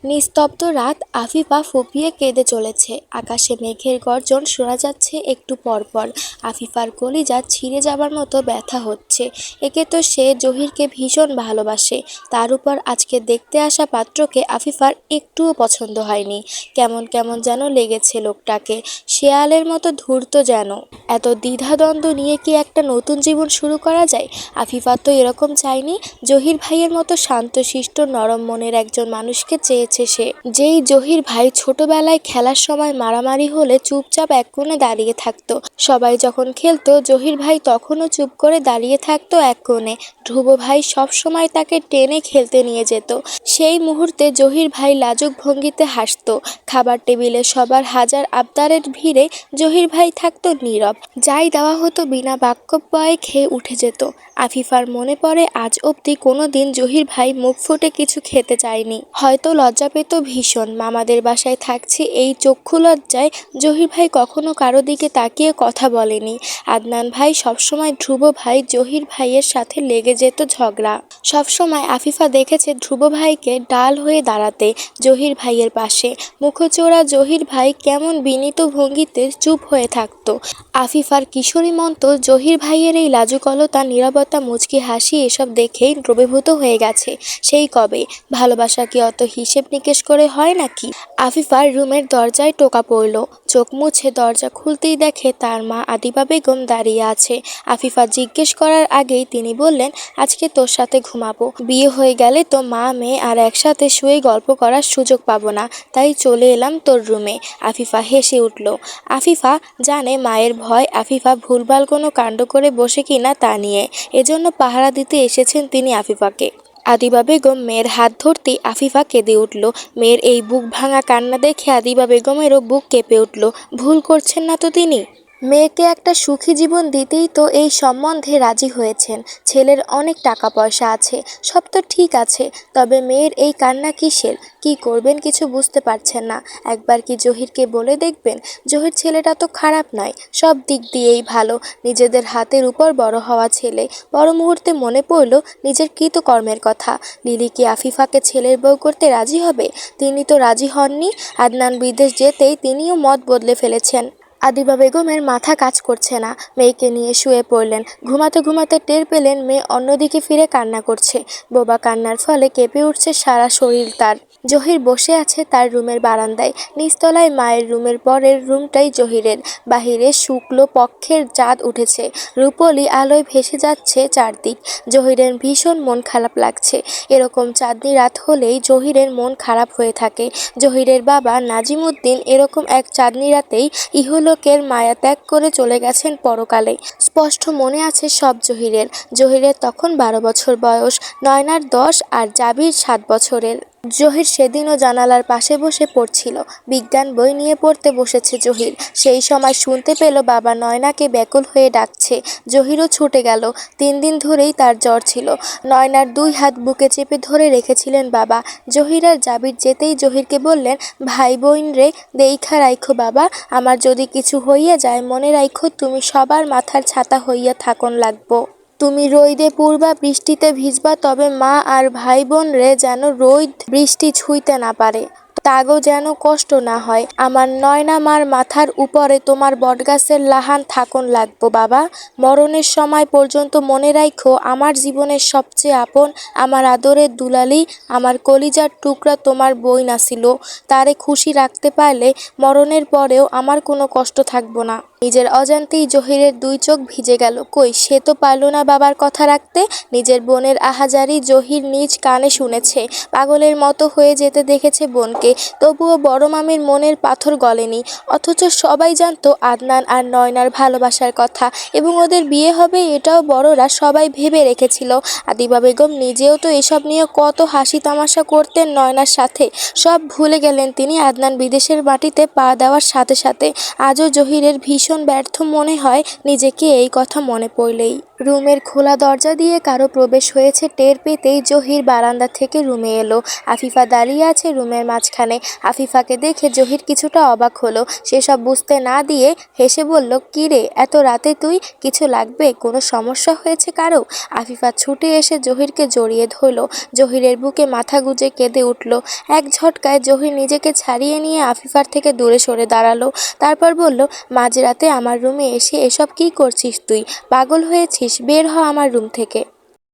নিস্তব্ধ রাত। আফিফা ফুঁপিয়ে কেঁদে চলেছে। আকাশে মেঘের গর্জন শোনা যাচ্ছে একটু পরপর। আফিফার কলিজা ছিঁড়ে যাবার মতো ব্যথা হচ্ছে। একে তো সে জহিরকে ভীষণ ভালোবাসে, তার উপর আজকে দেখতে আসা পাত্রকে আফিফার একটুও পছন্দ হয়নি। কেমন কেমন যেন লেগেছে লোকটাকে, শেয়ালের মতো ধূর্ত যেন। এত দ্বিধাদ্বন্দ্ব নিয়ে কি একটা নতুন জীবন শুরু করা যায়? আফিফা তো এরকম চায়নি। জহির ভাইয়ের মতো শান্তশিষ্ট নরম মনের একজন মানুষকে চেয়েছে সে। যেই জহির ভাই ছোটবেলায় খেলার সময় মারামারি হলে চুপচাপ এক কোণে দাঁড়িয়ে থাকতো, সবাই যখন খেলতো জহির ভাই তখনও চুপ করে দাঁড়িয়ে থাকতো এক কোণে। ধ্রুব ভাই সব সময় তাকে টেনে খেলতে নিয়ে যেত। সেই মুহূর্তে জহির ভাই লাজুক ভঙ্গিতে হাসতো। খাবার টেবিলে সবার হাজার আবদারের ভিড়ে জহির ভাই থাকতো নীরব। যাই দেওয়া হতো বিনা বাক্যব্যয়ে খেয়ে উঠে যেত। আফিফার মনে পড়ে আজ অবধি কোনো দিন জহির ভাই মুখ ফুটে কিছু খেতে চায়নি। হয়তো লজ্জা পেত ভীষণ। মামাদের বাসায় থাকছি এই চক্ষু লজ্জায় জহির ভাই কখনো কারো দিকে তাকিয়ে কথা বলেনি। আদনান ভাই সবসময় ধ্রুব ভাই জহির ভাইয়ের সাথে লেগে যেত ঝগড়া। সবসময় আফিফা দেখেছে ধ্রুব ভাইকে ডাল হয়ে দাঁড়াতে জহির ভাইয়ের পাশে। মুখচোরা জহির ভাই কেমন বিনীত ভঙ্গিতে চুপ হয়ে থাকতো। আফিফার কিশোরী মন্ত জহির ভাইয়ের এই লাজুকলতা, নীরবতা, মুচকি হাসি এসব দেখেই দ্রবীভূত হয়ে গেছে সেই কবে। ভালোবাসা কি অত হিসেব নিকেশ করে হয় নাকি? আফিফার রুমের দরজায় টোকা পড়ল। চোখ মুছে দরজা খুলতেই দেখে তার মা আদিবা বেগম দাঁড়িয়ে আছে। আফিফা জিজ্ঞেস করার আগেই তিনি বললেন, আজকে তোর সাথে ঘুমাবো। বিয়ে হয়ে গেলে তো মা মেয়ে আর একসাথে শুয়ে গল্প করার সুযোগ পাবো না, তাই চলে এলাম তোর রুমে। আফিফা হেসে উঠল। আফিফা জানে মায়ের ভয় আফিফা ভুলভাল কোনো কাণ্ড করে বসে কিনা তা নিয়ে, এজন্য পাহারা দিতে এসেছেন তিনি আফিফাকে। আদিবা বেগম মেয়ের হাত ধরতেই আফিফা কেঁদে উঠল। মেয়ের এই বুক ভাঙা কান্না দেখে আদিবা বেগমেরও বুক কেঁপে উঠল। ভুল করছেন না তো তিনি? মেয়েকে একটা সুখী জীবন দিতেই তো এই সম্বন্ধে রাজি হয়েছেন। ছেলের অনেক টাকা পয়সা আছে, সব তো ঠিক আছে, তবে মেয়ের এই কান্না কিসের? কি করবেন কিছু বুঝতে পারছেন না। একবার কি জহিরকে বলে দেখবেন? জহির ছেলেটা তো খারাপ নয়, সব দিক দিয়েই ভালো। নিজেদের হাতের উপর বড় হওয়া ছেলে। বড় মুহূর্তে মনে পড়ল নিজের কৃতকর্মের কথা। লিলি কি আফিফাকে ছেলের বউ করতে রাজি হবে? তিনি তো রাজি হননি। আদনান বিদেশ যেতেই তিনিও মত বদলে ফেলেছেন। আদিবা বেগমের মাথা কাজ করছে না। মেয়েকে নিয়ে শুয়ে পড়লেন। ঘুমাতে ঘুমাতে টের পেলেন মেয়ে অন্যদিকে ফিরে কান্না করছে। বোবা কান্নার ফলে কেঁপে উঠছে সারা শরীর তার। জহির বসে আছে তার রুমের বারান্দায়। নিচতলায় মায়ের রুমের পরের রুমটাই জহিরের। বাহিরে শুক্ল পক্ষের চাঁদ উঠেছে, রূপলি আলোয় ভেসে যাচ্ছে চারদিক। জহিরের ভীষণ মন খারাপ লাগছে। এরকম চাঁদনি রাত হলেই জহিরের মন খারাপ হয়ে থাকে। জহিরের বাবা নাজিমুদ্দিন এরকম এক চাঁদনি রাতেই ইহলোকের মায়া ত্যাগ করে চলে গেছেন পরকালে। স্পষ্ট মনে আছে সব জহিরের। জহিরের তখন 12 বছর বয়স, নয়নার 10 আর জাবির 7 বছরের। জহির সেদিনও জানালার পাশে বসে পড়ছিল। বিজ্ঞান বই নিয়ে পড়তে বসেছে জহির। সেই সময় শুনতে পেল বাবা নয়নাকে ব্যাকুল হয়ে ডাকছে। জহিরও ছুটে গেল। 3 দিন ধরেই তার জ্বর ছিল। নয়নার 2 হাত বুকে চেপে ধরে রেখেছিলেন বাবা। জহির আর জাবির যেতেই জহিরকে বললেন, ভাই বোন রে দেইখা রাইখো বাবা, আমার যদি কিছু হইয়া যায় মনে রাইখো তুমি সবার মাথার ছাতা হইয়া থাকন লাগবো। তুমি রইদে পুরবা বৃষ্টিতে ভিজবা, তবে মা আর ভাই বোন রে যেন রোদ বৃষ্টি ছুঁইতে না পারে, তাগো যেন কষ্ট না হয়। আমার নয়না মার মাথার উপরে তোমার বটগাছের লাহান থাকন লাগবো বাবা। মরণের সময় পর্যন্ত মনে রাইখো আমার জীবনের সবচেয়ে আপন, আমার আদরের দুলালি, আমার কলিজার টুকরা তোমার বই নাছিল। তারে খুশি রাখতে পারলে মরণের পরেও আমার কোনো কষ্ট থাকবো না। নিজের অজান্তেই জহিরের 2 চোখ ভিজে গেল। কই সে তো পারল না বাবার কথা রাখতে। নিজের বোনের আহাজারি জহির নিজ কানে শুনেছে। পাগলের মতো হয়ে যেতে দেখেছে বোনকে, তবুও বড় মামির মনের পাথর গলেনি। অথচ সবাই জানতো আদনান আর নয়নার ভালোবাসার কথা, এবং ওদের বিয়ে হবে এটাও বড়রা সবাই ভেবে রেখেছিল। আদিবা বেগম নিজেও তো এসব নিয়ে কত হাসি তামাশা করতেন নয়নার সাথে। সব ভুলে গেলেন তিনি আদনান বিদেশের মাটিতে পা দেওয়ার সাথে সাথে। আজও জহিরের ভীষণ ব্যর্থ মনে হয় নিজেকে এই কথা মনে পড়লেই। রুমের খোলা দরজা দিয়ে কারো প্রবেশ হয়েছে টের পেতেই জহির বারান্দা থেকে রুমে এলো। আফিফা দাঁড়িয়ে আছে রুমের মাঝখানে। আফিফাকে দেখে জহির কিছুটা অবাক হলো। সেসব বুঝতে না দিয়ে হেসে বলল, "কি রে, এত রাতে তুই? কিছু লাগবে? কোনো সমস্যা হয়েছে কারো?" আফিফা ছুটে এসে জহিরকে জড়িয়ে ধরল। জহিরের বুকে মাথা গুজে কেঁদে উঠল। এক ঝটকায় জহির নিজেকে ছাড়িয়ে নিয়ে আফিফার থেকে দূরে সরে দাঁড়ালো। তারপর বলল, "মাঝরাতে আমার রুমে এসে এসব কী করছিস তুই? পাগল হয়েছিস? বের হ আমার রুম থেকে।"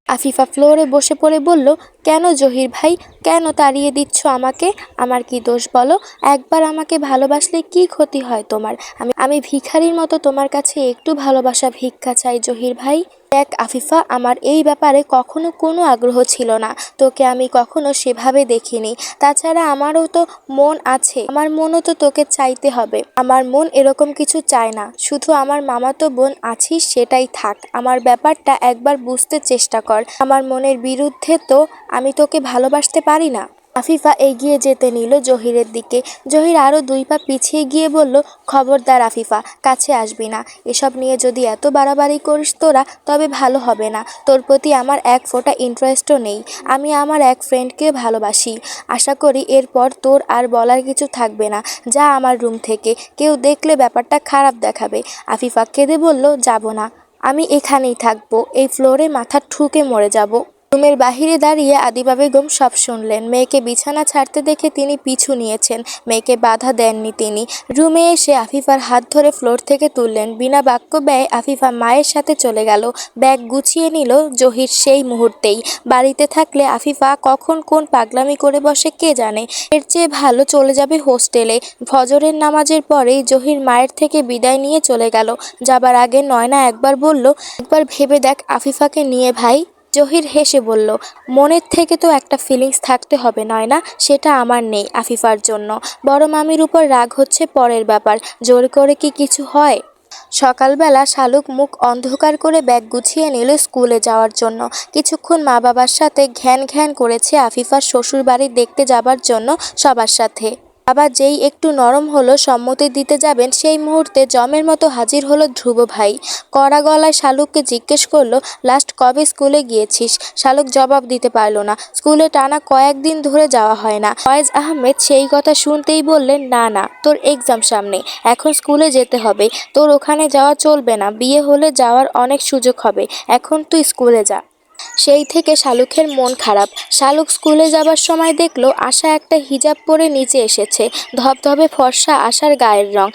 আফিফা ফ্লোরে বসে পড়ে বলল, "কেন জহির ভাই, কেন তাড়িয়ে দিচ্ছ আমাকে? আমার কি দোষ বলো? একবার আমাকে ভালোবাসলে কি ক্ষতি হয় তোমার? আমি ভিখারির মতো তোমার কাছে একটু ভালোবাসা ভিক্ষা চাই জহির ভাই। দেখ আফিফা, আমার এই ব্যাপারে কখনো কোনো আগ্রহ ছিল না। তোকে আমি কখনো সেভাবে দেখিনি। তাছাড়া আমারও তো মন আছে, আমার মনও তো তোকে চাইতে হবে। আমার মন এরকম কিছু চায় না। শুধু আমার মামাতো বোন আছিস, সেটাই থাক। আমার ব্যাপারটা একবার বুঝতে চেষ্টা কর। আমার মনের বিরুদ্ধে তো আমি তোকে ভালোবাসতে পারি না।" আফিফা এগিয়ে যেতে নিল জহিরের দিকে। জহির আরও 2 পা পিছিয়ে গিয়ে বলল, "খবরদার আফিফা, কাছে আসবি না। এসব নিয়ে যদি এত বাড়াবাড়ি করিস তোরা, তবে ভালো হবে না। তোর প্রতি আমার এক ফোঁটা ইন্টারেস্টও নেই। আমি আমার এক ফ্রেন্ডকে ভালোবাসি। আশা করি এরপর তোর আর বলার কিছু থাকবে না। যা আমার রুম থেকে। কেউ দেখলে ব্যাপারটা খারাপ দেখাবে।" আফিফা কেঁদে বলল, "যাব না। আমি এখানেই থাকবো। এই ফ্লোরে মাথা ঠুকে মরে যাব।" রুমের বাহিরে দাঁড়িয়ে আদিবা বেগম সব শুনলেন। মেয়েকে বিছানা ছাড়তে দেখে তিনি পিছু নিয়েছেন। মেয়েকে বাধা দেননি তিনি। রুমে এসে আফিফার হাত ধরে ফ্লোর থেকে তুললেন। বিনা বাক্য ব্যয়ে আফিফা মায়ের সাথে চলে গেল। ব্যাগ গুছিয়ে নিল জহির সেই মুহূর্তেই। বাড়িতে থাকলে আফিফা কখন কোন পাগলামি করে বসে কে জানে। এর চেয়ে ভালো চলে যাবে হোস্টেলে। ফজরের নামাজের পরেই জহির মায়ের থেকে বিদায় নিয়ে চলে গেল। যাবার আগে নয়না একবার বলল, "একবার ভেবে দেখ আফিফাকে নিয়ে ভাই।" জহির হেসে বলল, "মনের থেকে তো একটা ফিলিংস থাকতে হবে নয়না, সেটা আমার নেই আফিফার জন্য। বড় মামির উপর রাগ হচ্ছে পরের ব্যাপার, জোর করে কি কিছু হয়?" সকালবেলা শালুক মুখ অন্ধকার করে ব্যাগ গুছিয়ে নিল স্কুলে যাওয়ার জন্য। কিছুক্ষণ মা বাবার সাথে ঘ্যান ঘ্যান করেছে আফিফার শ্বশুর বাড়ি দেখতে যাবার জন্য সবার সাথে। বাবা যেই একটু নরম হলো সম্মতি দিতে যাবেন, সেই মুহূর্তে জমের মতো হাজির হলো ধ্রুব ভাই। কড়া গলায় শালুককে জিজ্ঞেস করলো, "লাস্ট কবে স্কুলে গিয়েছিস?" শালুক জবাব দিতে পারল না। স্কুলে টানা কয়েকদিন ধরে যাওয়া হয় না। ফয়েজ আহমেদ সেই কথা শুনতেই বললেন, "না না, তোর এক্সাম সামনে, এখন স্কুলে যেতে হবে। তোর ওখানে যাওয়া চলবে না। বিয়ে হলে যাওয়ার অনেক সুযোগ হবে। এখন তুই স্কুলে যা।" সেই থেকে শালুকের মন খারাপ। শালুক স্কুলে যাবার সময় দেখলো আশা একটা হিজাব পরে নিচে এসেছে। ধবধবে ফর্সা আশার গায়ের রং।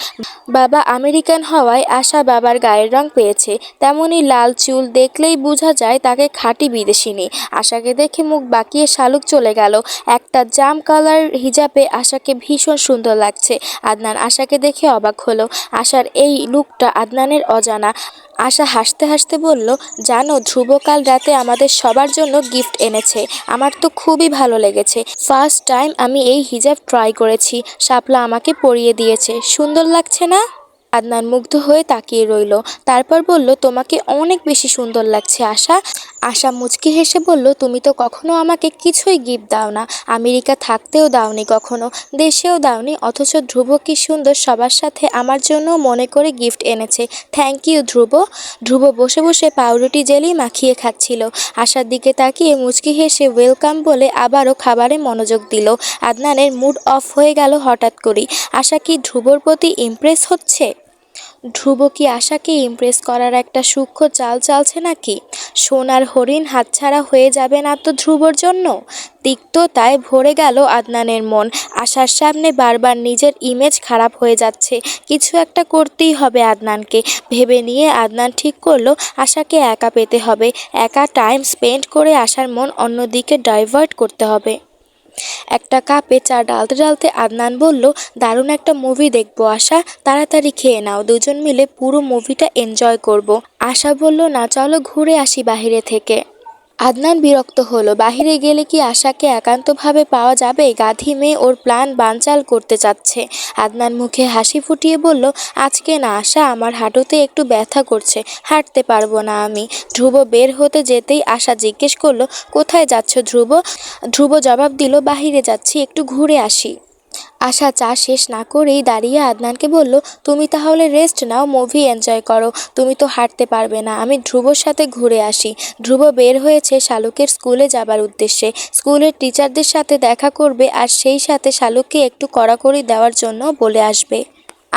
বাবা আমেরিকান হওয়ায় আশা বাবার গায়ের রং পেয়েছে। তেমনি লাল চুল, দেখলেই বোঝা যায় তাকে খাঁটি বিদেশিনী। আশাকে দেখে মুখ বাঁকিয়ে শালুক চলে গেল। একটা জাম কালার হিজাবে আশাকে ভীষণ সুন্দর লাগছে। আদনান আশাকে দেখে অবাক হলো। আশার এই লুকটা আদনানের অজানা। আশা হাসতে হাসতে বলল, "জানো ধ্রুব কাল রাতে আমাদের সবার জন্য গিফট এনেছে। আমার তো খুবই ভালো লেগেছে। ফার্স্ট টাইম আমি এই হিজাব ট্রাই করেছি। শাপলা আমাকে পরিয়ে দিয়েছে। সুন্দর লাগছে না?" আদনান মুগ্ধ হয়ে তাকিয়ে রইল। তারপর বলল, "তোমাকে অনেক বেশি সুন্দর লাগছে আশা।" আশা মুচকি হেসে বলল, "তুমি তো কখনো আমাকে কিছুই গিফট দাও না। আমেরিকা থাকতেও দাওনি কখনো, দেশেও দাওনি, অথচ ধ্রুব কি সুন্দর সবার সাথে আমার জন্য মনে করে গিফট এনেছে। থ্যাংক ইউ ধ্রুব।" ধ্রুব বসে বসে পাউরুটি জেলি মাখিয়ে খাচ্ছিল। আশার দিকে তাকিয়ে মুচকি হেসে ওয়েলকাম বলে আবারও খাবারে মনোযোগ দিল। আদনানের মুড অফ হয়ে গেল হঠাৎ করেই। আশা কি ধ্রুবর প্রতি ইমপ্রেস হচ্ছে? ধ্রুব কি আশাকে ইমপ্রেস করার একটা সূক্ষ্ম চাল চালছে নাকি? সোনার হরিণ হাতছাড়া হয়ে যাবে না তো ধ্রুবর জন্য? তিক্ততায় ভরে গেল আদনানের মন। আশার সামনে বারবার নিজের ইমেজ খারাপ হয়ে যাচ্ছে। কিছু একটা করতেই হবে আদনানকে। ভেবে নিয়ে আদনান ঠিক করলো আশাকে একা পেতে হবে। একা টাইম স্পেন্ড করে আশার মন অন্যদিকে ডাইভার্ট করতে হবে। একটা কাপে চা ডালতে ডালতে আদনান বলল, "দারুণ একটা মুভি দেখবো আশা, তাড়াতাড়ি খেয়ে নাও। দুজন মিলে পুরো মুভিটা এনজয় করব।" আশা বলল, "না, চলো ঘুরে আসি বাহিরে থেকে।" আদনান বিরক্ত হলো। বাহিরে গেলে কি আশাকে একান্তভাবে পাওয়া যাবে? গাধী মেয়ে ওর প্ল্যান বানচাল করতে চাচ্ছে। আদনান মুখে হাসি ফুটিয়ে বলল, "আজকে না আশা, আমার হাঁটুতে একটু ব্যথা করছে, হাঁটতে পারবো না আমি।" ধ্রুব বের হতে যেতেই আশা জিজ্ঞেস করলো, "কোথায় যাচ্ছ ধ্রুব?" ধ্রুব জবাব দিল, "বাহিরে যাচ্ছি, একটু ঘুরে আসি।" আশা চা শেষ না করেই দাঁড়িয়ে আদনানকে বলল, তুমি তাহলে রেস্ট নাও, মুভি এনজয় করো। তুমি তো হাঁটতে পারবে না, আমি ধ্রুবর সাথে ঘুরে আসি। ধ্রুব বের হয়েছে শালুকের স্কুলে যাবার উদ্দেশ্যে। স্কুলের টিচারদের সাথে দেখা করবে আর সেই সাথে শালুককে একটু কড়াকড়ি দেওয়ার জন্য বলে আসবে।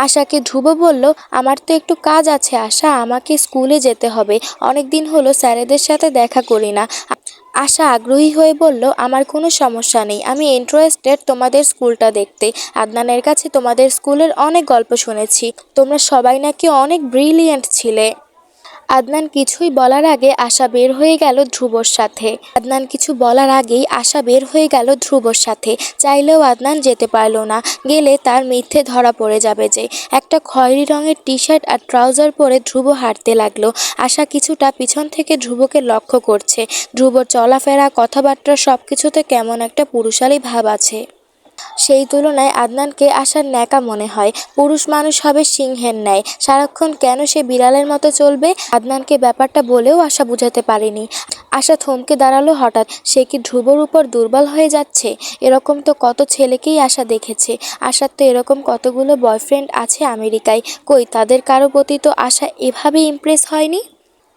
আশাকে ধ্রুব বলল, আমার তো একটু কাজ আছে আশা, আমাকে স্কুলে যেতে হবে। অনেক দিন হলো স্যারেদের সাথে দেখা করি না। আশা আগ্রহী হয়ে বলল, আমার কোনো সমস্যা নেই, আমি ইন্টারেস্টেড তোমাদের স্কুলটা দেখতে। আদনানের কাছে তোমাদের স্কুলের অনেক গল্প শুনেছি, তোমরা সবাই নাকি অনেক ব্রিলিয়েন্ট ছিলে। আদনান কিছুই বলার আগে আশা বের হয়ে গেল ধ্রুবর সাথে। আদনান কিছু বলার আগেই আশা বের হয়ে গেল ধ্রুবর সাথে। চাইলেও আদনান যেতে পারল না, গেলে তার মিথ্যে ধরা পড়ে যাবে যে। একটা খয়েরি রঙের টি শার্ট আর ট্রাউজার পরে ধ্রুব হাঁটতে লাগলো। আশা কিছুটা পিছন থেকে ধ্রুবকে লক্ষ্য করছে। ধ্রুবর চলাফেরা, কথাবার্তা সবকিছুতে কেমন একটা পুরুষালী ভাব আছে। সেই তুলনায় আদনানকে আশার ন্যাকা মনে হয়। পুরুষ মানুষ হবে সিংহের ন্যায়, সারাক্ষণ কেন সে বিড়ালের মতো চলবে? আদনানকে ব্যাপারটা বলেও আশা বুঝাতে পারেনি। আশা থমকে দাঁড়ালো হঠাৎ। সে কি ধ্রুবর উপর দুর্বল হয়ে যাচ্ছে? এরকম তো কত ছেলেকেই আশা দেখেছে। আশার তো এরকম কতগুলো বয়ফ্রেন্ড আছে আমেরিকায়, কই তাদের কারো প্রতি তো আশা এভাবে ইমপ্রেস হয়নি।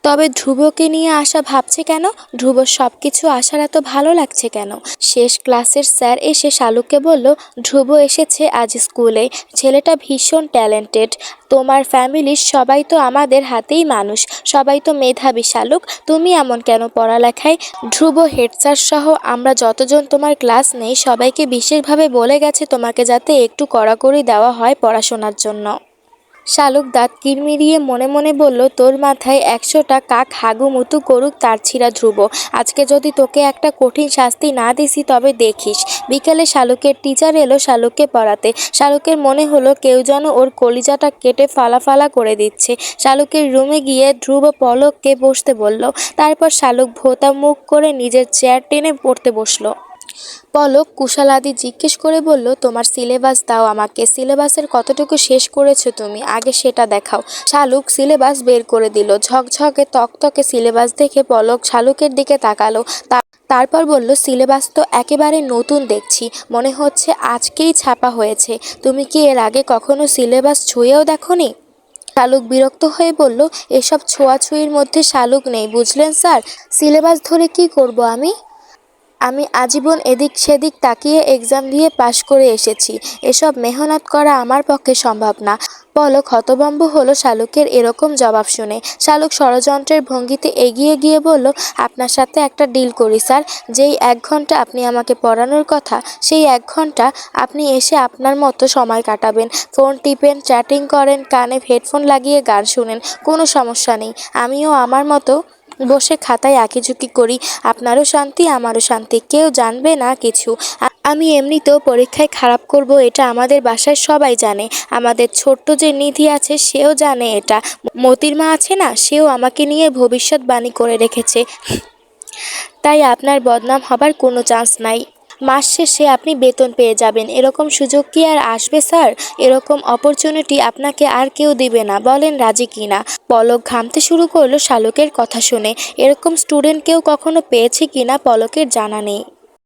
তবে ধ্রুবকে নিয়ে আশা ভাবছে কেন? ধ্রুবর সব কিছু আশার এত ভালো লাগছে কেন? শেষ ক্লাসের স্যার এসে শালুককে বলল, ধ্রুব এসেছে আজ স্কুলে, ছেলেটা ভীষণ ট্যালেন্টেড। তোমার ফ্যামিলির সবাই তো আমাদের হাতেই মানুষ, সবাই তো মেধাবী শালুক, তুমি এমন কেন পড়ালেখায়? ধ্রুব, হেড স্যার সহ আমরা যতজন তোমার ক্লাস নেই সবাইকে বিশেষভাবে বলে গেছে তোমাকে যাতে একটু কড়াকড়ি দেওয়া হয় পড়াশোনার জন্য। শালুক দাঁত কিরমিরিয়ে মনে মনে বলল, তোর মাথায় 100টা কাক হাগুমুতু করুক তার ছিঁড়া ধ্রুব, আজকে যদি তোকে একটা কঠিন শাস্তি না দিছি তবে দেখিস। বিকেলে শালুকের টিচার এলো শালুককে পড়াতে। শালুকের মনে হলো কেউ যেন ওর কলিজাটা কেটে ফালা ফালা করে দিচ্ছে। শালুকের রুমে গিয়ে ধ্রুব পলককে বসতে বলল। তারপর শালুক ভোঁতা মুখ করে নিজের চেয়ার টেনে পড়তে বসলো। পলক কুশলাদি জিজ্ঞেস করে বলল, তোমার সিলেবাস দাও আমাকে, সিলেবাসের কতটুকু শেষ করেছো তুমি, আগে সেটা দেখাও। শালুক সিলেবাস বের করে দিল। ঝকঝকে তকতকে সিলেবাস দেখে পলক শালুকের দিকে তাকালো। তারপর বলল, সিলেবাস তো একেবারে নতুন দেখছি, মনে হচ্ছে আজকেই ছাপা হয়েছে। তুমি কি এর আগে কখনো সিলেবাস ছুঁয়েও দেখোনি? শালুক বিরক্ত হয়ে বলল, এসব ছোঁয়াছুঁয়ির মধ্যে শালুক নেই, বুঝলেন স্যার? সিলেবাস ধরে কি করব আমি? আমি আজীবন এদিক সেদিক তাকিয়ে এক্সাম দিয়ে পাশ করে এসেছি, এসব মেহনত করা আমার পক্ষে সম্ভব না। পলক হতভম্ব হলো শালুকের এরকম জবাব শুনে। শালুক ষড়যন্ত্রের ভঙ্গিতে এগিয়ে গিয়ে বলল, আপনার সাথে একটা ডিল করি স্যার, যেই 1 ঘন্টা আপনি আমাকে পড়ানোর কথা, সেই 1 ঘন্টা আপনি এসে আপনার মতো সময় কাটাবেন, ফোন টিপেন, চ্যাটিং করেন, কানে হেডফোন লাগিয়ে গান শুনেন, কোনো সমস্যা নেই। আমিও আমার মতো বসে খাতায় আঁকিঝুঁকি করি, আপনারও শান্তি আমারও শান্তি, কেউ জানবে না কিছু। আমি এমনিতেও পরীক্ষায় খারাপ করব এটা আমাদের বাসায় সবাই জানে। আমাদের ছোট্ট যে নিধি আছে সেও জানে এটা। মতির মা আছে না, সেও আমাকে নিয়ে ভবিষ্যৎবাণী করে রেখেছে। তাই আপনার বদনাম হবার কোনো চান্স নাই। মাস শেষে আপনি বেতন পেয়ে যাবেন, এরকম সুযোগ কি আর আসবে স্যার? এরকম অপরচুনিটি আপনাকে আর কেউ দিবে না, বলেন রাজি কিনা? পলক ঘামতে শুরু করলো শালুকের কথা শুনে। এরকম স্টুডেন্ট কেউ কখনো পেয়েছে কিনা পলকের জানা নেই।